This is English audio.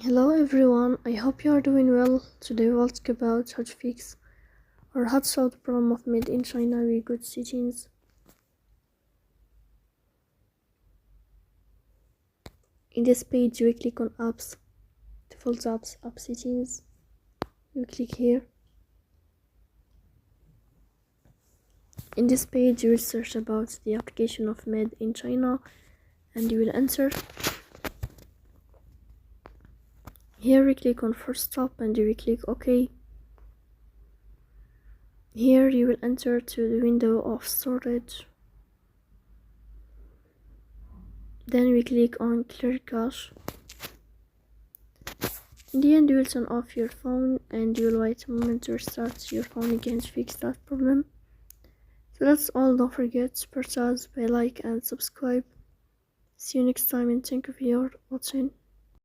Hello everyone, I hope you are doing well. Today we'll talk about how to fix or how to solve the problem of made in China with good settings. In this page you click on apps, default apps, app settings. You click here. In this page you will search about the application of made in China and you will enter. Here we click on first stop and you will click OK. Here you will enter to the window of storage. Then we click on clear cache. In the end you will turn off your phone and you will wait a moment to restart your phone again to fix that problem. So that's all. Don't forget to press like and subscribe. See you next time and thank you for your watching.